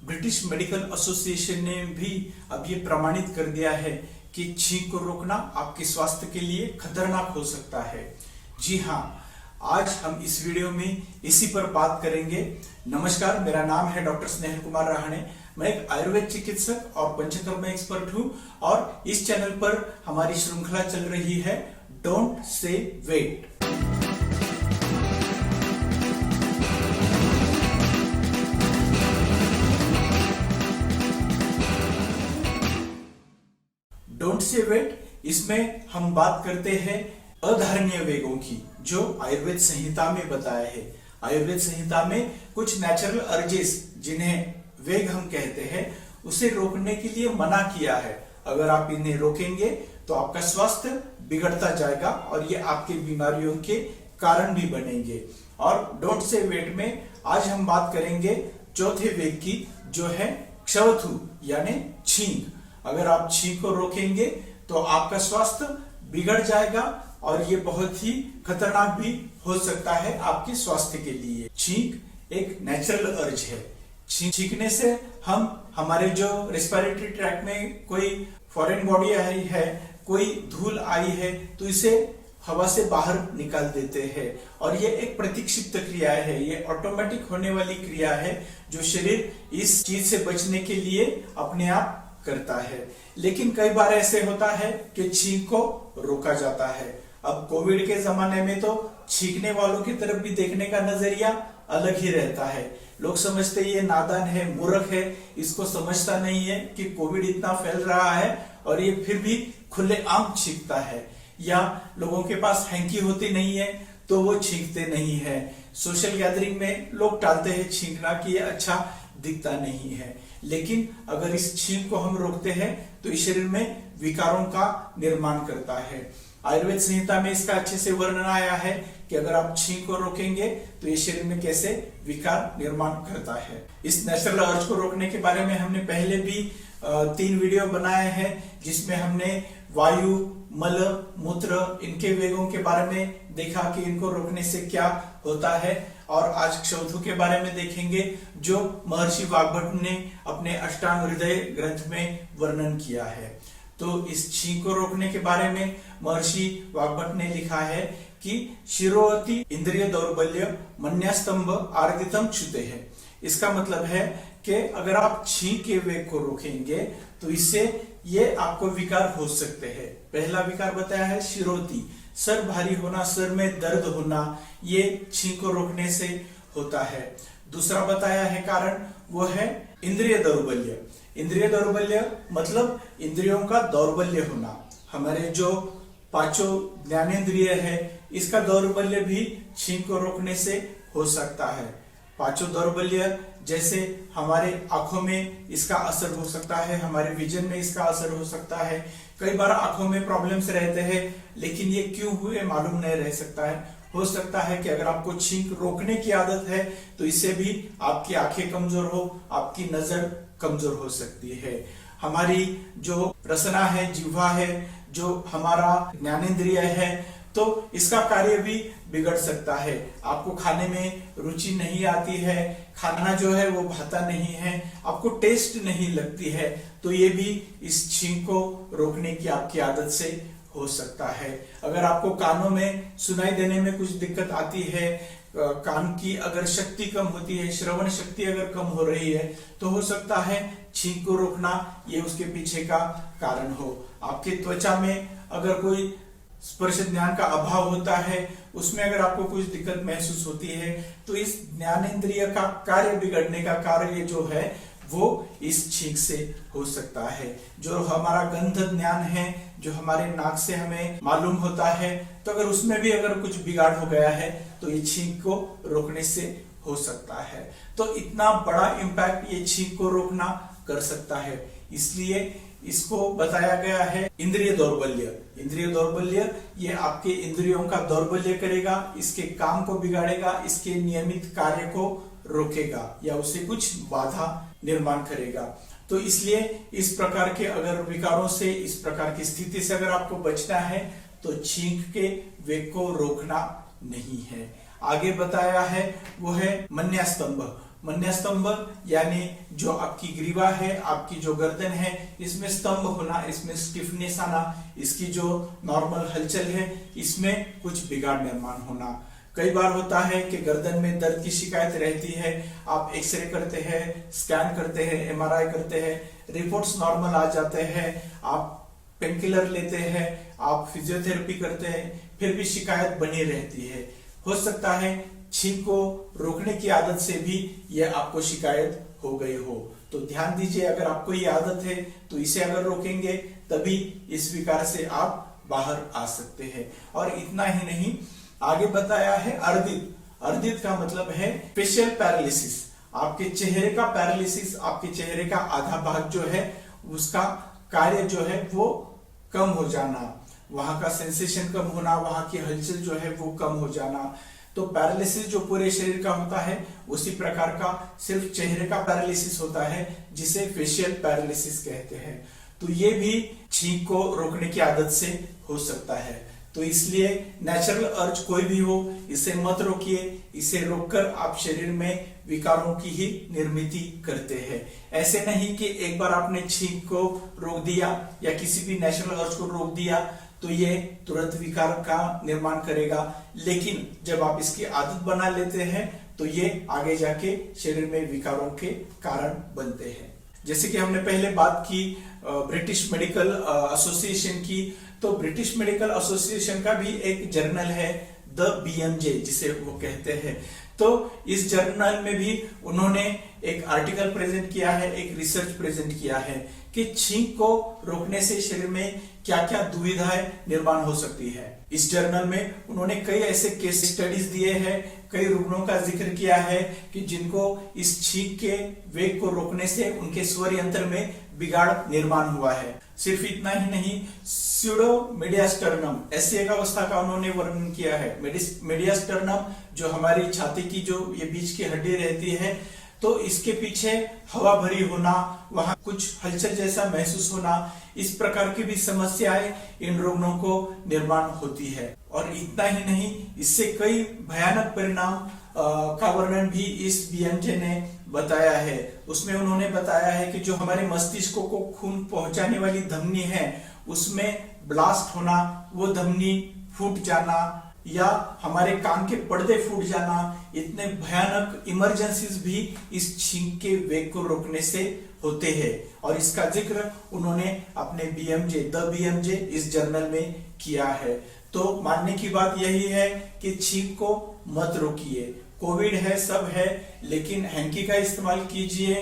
British medical association ने भी अब ये प्रमाणित कर दिया है कि छींक को रोकना आपके स्वास्थ्य के लिए खतरनाक हो सकता है। जी हाँ, आज हम इस वीडियो में इसी पर बात करेंगे। नमस्कार, मेरा नाम है डॉक्टर स्नेहल कुमार रहाणे। मैं एक आयुर्वेद चिकित्सक और पंचकर्म एक्सपर्ट हूँ और इस चैनल पर हमारी श्रृंखला चल रही है don't say wait. Don't say wait, इसमें हम बात करते हैं अधारणीय वेगों की, जो आयुर्वेद संहिता में बताया है। आयुर्वेद संहिता में कुछ नेचुरल अर्जेस, जिन्हें वेग हम कहते हैं, उसे रोकने के लिए मना किया है। अगर आप इन्हें रोकेंगे तो आपका स्वास्थ्य बिगड़ता जाएगा और ये आपके बीमारियों के कारण भी बनेंगे। और डोंट से वेट में आज हम बात करेंगे चौथे वेग की, जो है क्षवथु यानी छींक। अगर आप छींक को रोकेंगे तो आपका स्वास्थ्य बिगड़ जाएगा और ये बहुत ही खतरनाक भी हो सकता है आपके स्वास्थ्य के लिए। छींक एक नेचुरल अर्ज है। छींकने से हम हमारे जो रेस्पिरेटरी ट्रैक्ट में कोई फॉरेन बॉडी आई है, कोई धूल आई है, तो इसे हवा से बाहर निकाल देते हैं। और ये एक प्रतिक्षिप्त क्रिया है, ये ऑटोमेटिक होने वाली क्रिया है जो शरीर इस चीज से बचने के लिए अपने आप करता है। लेकिन कई बार ऐसे होता है कि छींक को रोका जाता है। अब कोविड के जमाने में तो छींकने वालों की तरफ भी देखने का नजरिया अलग ही रहता है। लोग समझते ये नादान है, मूर्ख है, इसको समझता नहीं है कि कोविड इतना फैल रहा है और ये फिर भी खुलेआम छींकता है। या लोगों के पास हैंकी होती नहीं है तो वो छींकते नहीं है। सोशल गैदरिंग में लोग टालते हैं छींकना कि ये अच्छा दिखता नहीं है। लेकिन अगर इस छींक को हम रोकते हैं तो इस शरीर में विकारों का निर्माण करता है। आयुर्वेद संहिता में इसका अच्छे से वर्णन आया है कि अगर आप छींक को रोकेंगे तो ये शरीर में कैसे विकार निर्माण करता है। इस नेचुरल अर्ज को रोकने के बारे में हमने पहले भी 3 वीडियो बनाए हैं, जिसमें हमने वायु, मल, मूत्र, इनके वेगों के बारे में देखा कि इनको रोकने से क्या होता है। और आज क्षवथु के बारे में देखेंगे, जो महर्षि वाग्भट ने अपने अष्टांग हृदय ग्रंथ में वर्णन किया है। तो इस छींक को रोकने के बारे में महर्षि वाग्भट ने लिखा है कि शिरोअति इंद्रिय दौर्बल्य मन्यास्तंभ आर्दितम क्षुते है। इसका मतलब है कि अगर आप छींक के वेग को रोकेंगे तो इससे ये आपको विकार हो सकते हैं। पहला विकार बताया है शिरोति, सर भारी होना, सर में दर्द होना, ये छींक को रोकने से होता है। दूसरा बताया है कारण, वो है इंद्रिय दौर्बल्य। इंद्रिय दौर्बल्य मतलब इंद्रियों का दौर्बल्य होना। हमारे जो पांचों ज्ञानेंद्रिय है, इसका दौर्बल्य भी छींक को रोकने से हो सकता है। पांचों दौर्बल्य जैसे हमारे आंखों में इसका असर हो सकता है, हमारे विजन में इसका असर हो सकता है। कई बार आंखों में प्रॉब्लम्स रहते हैं, लेकिन ये क्यों हुए मालूम नहीं रह सकता है। हो सकता है कि अगर आपको छींक रोकने की आदत है तो इससे भी आपकी आंखें कमजोर हो, आपकी नजर कमजोर हो सकती है। हमारी जो रसना है, जिह्वा है, जो हमारा ज्ञानेंद्रिय है, तो इसका कार्य भी बिगड़ सकता है। आपको खाने में रुचि नहीं आती है, खाना जो है वो भाता नहीं है, आपको टेस्ट नहीं लगती है, तो ये भी इस छींक को रोकने की आपकी आदत से हो सकता है। अगर आपको कानों में सुनाई देने में कुछ दिक्कत आती है, कान की अगर शक्ति कम होती है, श्रवण शक्ति अगर कम हो रही है, तो हो सकता है छींक को रोकना ये उसके पीछे का कारण हो। आपकी त्वचा में अगर कोई स्पर्श ज्ञान का अभाव होता है, उसमें अगर आपको कुछ दिक्कत महसूस होती है, तो इस ज्ञानेंद्रिय का कार्य बिगड़ने का कार्य जो है वो इस छींक से हो सकता है। जो हमारा गंध ज्ञान है, जो हमारे नाक से हमें मालूम होता है, तो अगर उसमें भी अगर कुछ बिगाड़ हो गया है तो ये छींक को रोकने से हो सकता है। तो इतना बड़ा इम्पैक्ट ये छींक को रोकना कर सकता है, इसलिए इसको बताया गया है इंद्रिय दौर्बल्य। इंद्रिय दौर्बल्य ये आपके इंद्रियों का दौर्बल्य करेगा, इसके काम को बिगाड़ेगा, इसके नियमित कार्य को रोकेगा या उसे कुछ बाधा निर्माण करेगा। तो इसलिए इस प्रकार के अगर विकारों से, इस प्रकार की स्थिति से अगर आपको बचना है तो छींक के वेग को रोकना नहीं है। आगे बताया है वो है मन्यास्तंभ। मन्यस्तंभ यानी जो आपकी ग्रीवा है, आपकी जो गर्दन है, इसमें स्तंभ होना, इसमें स्टिफनेस आना, इसकी जो नॉर्मल हलचल है इसमें कुछ बिगाड़ निर्माण होना। कई बार होता है कि गर्दन में दर्द की शिकायत रहती है, आप एक्सरे करते हैं, स्कैन करते हैं, एमआरआई करते हैं, रिपोर्ट्स नॉर्मल आ जाते हैं, आप पेन किलर लेते हैं, आप फिजियोथेरेपी करते हैं, फिर भी शिकायत बनी रहती है। हो सकता है छींक को रोकने की आदत से भी यह आपको शिकायत हो गई हो। तो ध्यान दीजिए, अगर आपको ये आदत है तो इसे अगर रोकेंगे तभी इस विकार से आप बाहर आ सकते हैं। और इतना ही नहीं, आगे बताया है अर्दित। अर्दित का मतलब है फेशियल पैरालिसिस, आपके चेहरे का पैरालिसिस, आपके चेहरे का आधा भाग जो है उसका कार्य जो है वो कम हो जाना, वहां का सेंसेशन कम होना, वहां की हलचल जो है वो कम हो जाना। तो पैरालिसिस जो पूरे शरीर का होता है उसी प्रकार का सिर्फ चेहरे का पैरालिसिस होता है जिसे फेशियल पैरालिसिस कहते हैं। तो ये भी छींक को रोकने की आदत से हो सकता है। तो इसलिए नेचुरल अर्ज कोई भी हो, इसे मत रोकिए, इसे रोककर आप शरीर में विकारों की ही निर्मिति करते हैं। ऐसे नहीं कि एक बार आपने छींक को रोक दिया या किसी भी नेचुरल अर्ज को रोक दिया तो ये तुरंत विकार का निर्माण करेगा, लेकिन जब आप इसकी आदत बना लेते हैं तो ये आगे जाके शरीर में विकारों के कारण बनते हैं। जैसे कि हमने पहले बात की ब्रिटिश मेडिकल एसोसिएशन की, तो ब्रिटिश मेडिकल एसोसिएशन का भी एक जर्नल है द बीएमजे जिसे वो कहते हैं। तो इस जर्नल में भी उन्होंने एक आर्टिकल प्रेजेंट किया है, एक रिसर्च प्रेजेंट किया है कि छींक को रोकने से शरीर में क्या क्या दुविधाएं निर्माण हो सकती है। इस जर्नल में उन्होंने कई ऐसे केस स्टडीज दिए हैं, कई रुग्णों का जिक्र किया है कि जिनको इस छींक के वेग को रोकने से उनके स्वर यंत्र में बिगाड़ निर्माण हुआ है। सिर्फ इतना ही नहीं, स्यूडोमीडियास्टर्नम ऐसी एक अवस्था का उन्होंने वर्णन किया है। मीडियास्टर्नम जो हमारी छाती की जो ये बीच की हड्डी रहती है, तो इसके पीछे हवा भरी होना, वहां कुछ हलचल जैसा महसूस होना, इस प्रकार की भी समस्याएं इन रोगों को निर्माण होती है। और इतना ही नहीं, इससे कई भयानक परिणाम का वर्णन भी इस बीएमजे ने बताया है। उसमें उन्होंने बताया है कि जो हमारे मस्तिष्क को खून पहुंचाने वाली धमनी है उसमें ब्लास्ट होना, वो धमनी फूट जाना या हमारे कान के पर्दे फूट जाना, इतने भयानक इमरजेंसीज भी इस छींक के वेग को रोकने से होते हैं। और इसका जिक्र उन्होंने अपने द बीएमजे इस जर्नल में किया है। तो मानने की बात यही है कि छींक को मत रोकिए। कोविड है, सब है, लेकिन हैंकी का इस्तेमाल कीजिए,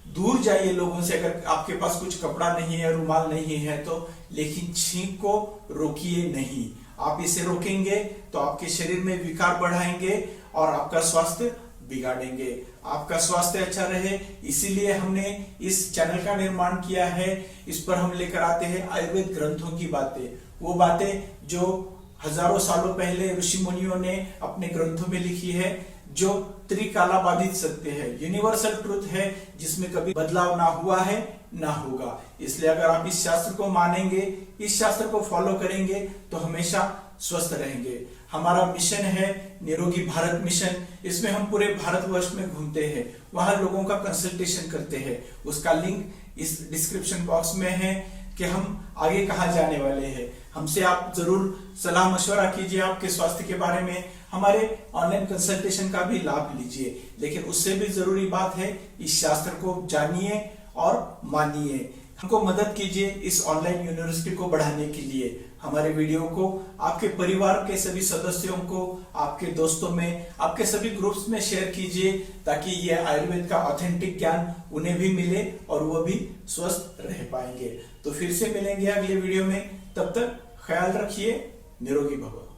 दूर जाइए लोगों से। अगर आपके पास कुछ कपड़ा नहीं है, रुमाल नहीं है तो, लेकिन छींक को रोकिए नहीं। आप इसे रोकेंगे तो आपके शरीर में विकार बढ़ाएंगे और आपका स्वास्थ्य बिगाड़ेंगे। आपका स्वास्थ्य अच्छा रहे इसीलिए हमने इस चैनल का निर्माण किया है। इस पर हम लेकर आते हैं आयुर्वेद ग्रंथों की बातें, वो बातें जो हजारों सालों पहले ऋषि मुनियों ने अपने ग्रंथों में लिखी है, जो त्रिकालाबाधित सत्य है, यूनिवर्सल ट्रुथ है, जिसमें कभी बदलाव ना हुआ है ना होगा। इसलिए अगर आप इस शास्त्र को मानेंगे, इस शास्त्र को फॉलो करेंगे तो हमेशा स्वस्थ रहेंगे। हमारा मिशन है निरोगी भारत मिशन। इसमें हम पूरे भारतवर्ष में घूमते हैं, वहां लोगों का कंसल्टेशन करते हैं। उसका लिंक इस डिस्क्रिप्शन बॉक्स में है कि हम आगे कहां जाने वाले हैं। हमसे आप जरूर सलाह मशवरा कीजिए आपके स्वास्थ्य के बारे में, हमारे ऑनलाइन कंसल्टेशन का भी लाभ लीजिए। लेकिन उससे भी जरूरी बात है, इस शास्त्र को जानिए और मानिए। हमको मदद कीजिए इस ऑनलाइन यूनिवर्सिटी को बढ़ाने के लिए। हमारे वीडियो को आपके परिवार के सभी सदस्यों को, आपके दोस्तों में, आपके सभी ग्रुप्स में शेयर कीजिए, ताकि ये आयुर्वेद का ऑथेंटिक ज्ञान उन्हें भी मिले और वो भी स्वस्थ रह पाएंगे। तो फिर से मिलेंगे अगले वीडियो में, तब तक ख्याल रखिए, निरोगी भव।